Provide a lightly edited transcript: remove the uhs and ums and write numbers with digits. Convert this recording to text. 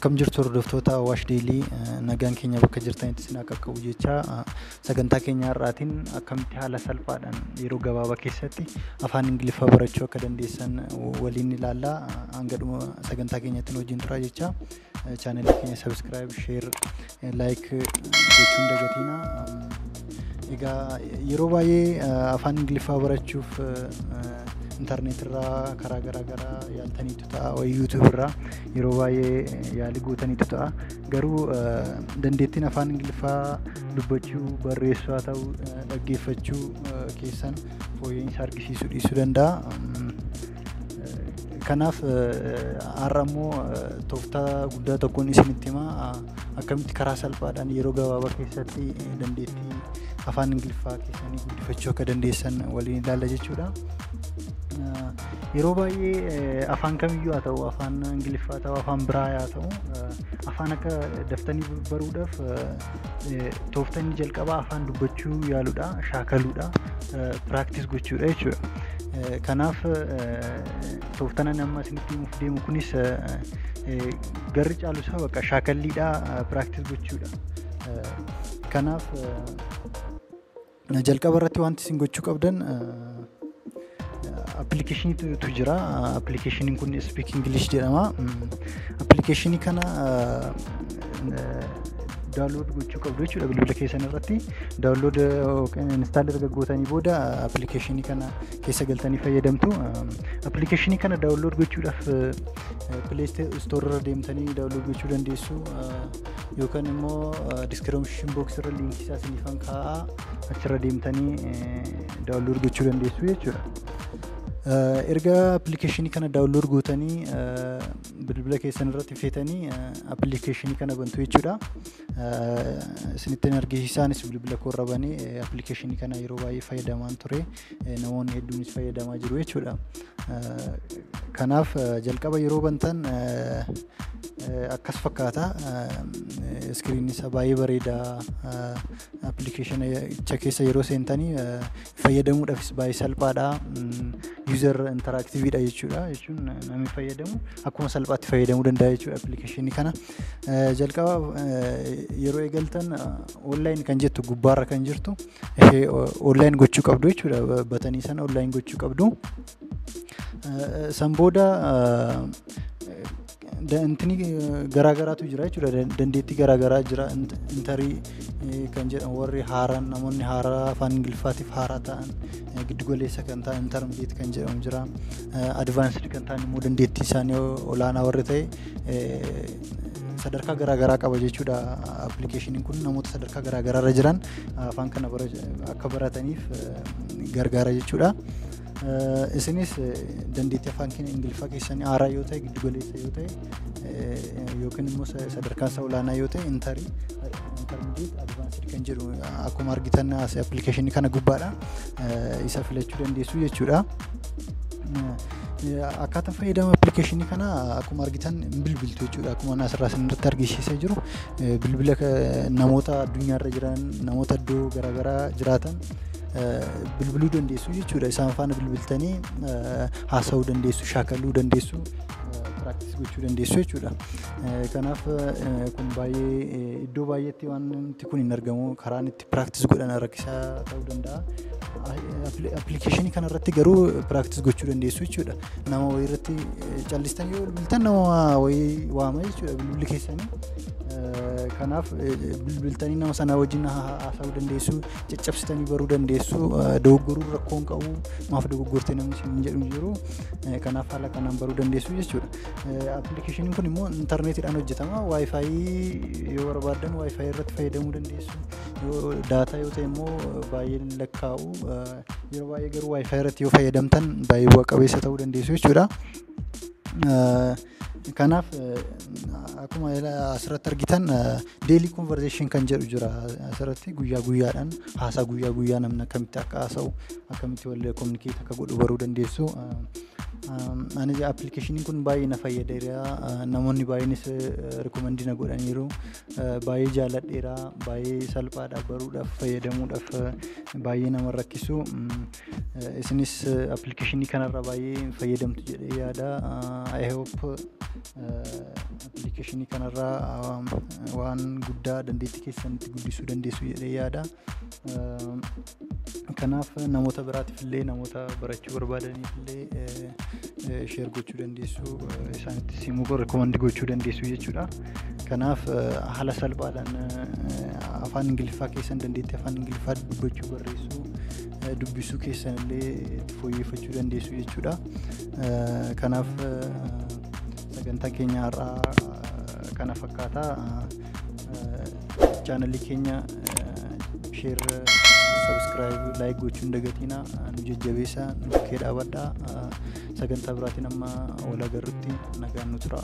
Akkam jirtu hordoftoota Awaash Deelii nagaan keenya bakka jirtanitti isin akka qabu jecha sagantaa keenya har'aatiin akkamitti haala salphaadhaan yeroo gabaabaa keessatti afaan Ingiliffaa barachuu akka dandeessan waliin ilaallaa. Hanga dhuma sagantaa keenyatti wajjin turaa jecha channel keenya subscribe, share, like gochuun dagatina. Egaa yeroo baay'ee afaan Ingiliffaa barachuuf internet irraa karaa garaa yaaltaniitu ta'a way YouTube irraa yeroo baay'ee yaalii gootaniitu ta'a. Garuu dandeettiin afaan Ingiliffaa dubbachuu, barreessuu haa ta'u, dhaggeeffachuu keessan fooyya'insa argisiisuu dhiisuu danda'a. Kanaaf har'a immoo tooftaa guddaa tokkoon isinitti himaa akkamitti karaa salphaadhaan yeroo gabaabaa keessatti dandeettii afaan Ingiliffaa keessanii guddifachuu akka dandeessan waliin ilaalla jechuudha. Yeroo baay'ee afaan kamiyyuu haa ta'u, afaan Ingiliffaa haa ta'u, afaan biraa haa ta'u, afaan akka daftanii baruudhaaf tooftaan jalqabaa afaan dubbachuu yaaluudha, shaakaluudha, practice gochuudha jechuudha. Kanaaf tooftaan ani amma isinitti himuuf deemu kunis garri caalu isaa bakka shaakalliidha, practice gochuudha. Kanaaf jalqaba irratti wanti isin gochuu qabdan applicationtu jira. Applicationin kun Speak English jedhama. Applicationii kana download gochuu qabdu jechuudha. Bilbila keessan irratti download yookaan install erga gootanii booda applicationii kana keessa galtanii fayyadamtu. Applicationii kana download gochuudhaaf Play Store irra deemtanii download gochuu dandeessu, yookaan immoo description box irra link isaa isiniifan kaa'aa achirra deemtanii download gochuu dandeessu jechuudha. Erga applicationii kana download gootanii bilbila keessan irratti feetanii applicationii kana bantu jechuudha. Isinittiin argisiisaanis bilbila koo irra banee applicationii kana yeroo baay'ee fayyadamaan ture, namoonni hedduunis fayyadamaa jiru jechuudha. Kanaaf jalqaba yeroo bantan akkas fakkaata. Screen isaa baay'ee bareeda. Application keessa yeroo seentanii fayyadamuudhaafis baay'ee salphaadha. User interactive dha jechuudha. Jechuun namni fayyadamu akkuma salphaatti fayyadamuu danda'a jechuudha applicationii kana. Jalqaba yeroo eegaltan online kan jettu gubbaarra kan jirtu ishee online gochuu qabdu jechuudha. Batanii sana online gochuu qabdu. San booda dantini garaagaraatu jira jechuudha. Dandeettii garaagaraa jira. Intarii kan jedhamu warri haaraan, namoonni haaraa afaan Ingiliffaatiif haaraa ta'an, giddugaleessa kan ta'an intermediate kan jedhamu jira. Advanced kan ta'an immoo dandeettii isaanii olaanaa warri ta'e sadarkaa garaagaraa qaba jechuudha. Applicationin kun namoota sadarkaa garaagaraa irra jiran afaan kana akka barataniif gargaara jechuudha. Isinis dandeettii afaan Ingiliffaa keessanii haaraa yoo ta'e, giddugaleessa yoo ta'e, yookiin immoo sadarkaa isaa olaanaa yoo ta'e intermediate, advanced kan jedhu akkuma argitan applicationii kana gubbaadha. Isa filachuu dandeessu jechuudha. Akkaataan fayyadama applicationii kana akkuma argitan bilbiltu jechuudha. Akkuma asirraa irratti argisiisaa jiru bilbila namoota addunyaarra jiran, namoota iddoo garaagaraa jiraatan bilbiluu dandeessu jechuudha. Isaan faana bilbiltanii haasa'uu dandeessu, shaakaluu dandeessu, practice gochuu dandeessu jechuudha. Kanaaf kun baay'ee iddoo baay'eetti wanti kun hin argamu. Karaan itti practice godhan rakkisaa ta'uu danda'a. Applicationii kana irratti garuu practice gochuu dandeessu jechuudha. Nama wayii irratti callistanii yoo bilbiltan nama wayii waama jechuudha bilbilli keessanii. Kanaaf bilbiltanii nama sana wajjin haasa'uu dandeessu, caccabsitanii baruu dandeessu. Dogoggoruu rakkoon qabu, maaf dogoggortee namni hin jedhu jiru. Kanaaf haala kanaan baruu dandeessu jechuudha. Applicationin kun immoo interneetiidhaan hojjetama. Wi-Fi yoo barbaadan Wi-Fi irratti fayyadamuu dandeessu. Yoo daataa yoo ta'e immoo baay'ee lakkaa'u. Yeroo baay'ee garuu Wi-Fi irratti yoo fayyadamtan baay'ee bu'a qabeessa ta'uu dandeessu jechuudha. Kanaaf akkuma asirratti argitan daily conversation kan jedhu jira. Asirratti guyyaa guyyaadhaan haasaa guyyaa guyyaa namni akkamitti akka haasa'u, akkamitti wal communicate akka godhu baruu dandeessu. Ani appilikeeshiniin kun baay'ee na fayyadeera. Namoonni baay'eenis rikoomandii na godhaniiru. Baay'ee jaalladheera. Baay'ee salphaadha baruudhaaf fayyadamuudhaaf baay'ee nama rakkisu. Isinis appilikeeshinii kanarraa baay'ee fayyadamtu jedhee yaada. I hope appilikeeshinii kanarraa waan guddaa dandeettii keessanitti guddisuu dandeessu jedhee yaada. Kanaaf namoota biraatiif illee namoota barachuu barbaadaniif illee sheer gochuu dandeessu, isaanitti simuu rikoomandii gochuu dandeessu jechuudha. Kanaaf haala salphaadhaan afaan Ingiliffaa keessan dandeettii afaan Ingiliffaa dubbachuu barreessuu dubbisuu keessan illee itti fooyyeffachuu dandeessu jechuudha. Kanaaf sagantaa keenya har'aa kana fakkaata. Chaanalii keenya sheer, subscribe, like gochuun dagatina nu jajjabeessa, nu bukkee dhaabadhaa. Sagantaa biraatiin amma wal agarrutti nagaan nu tura.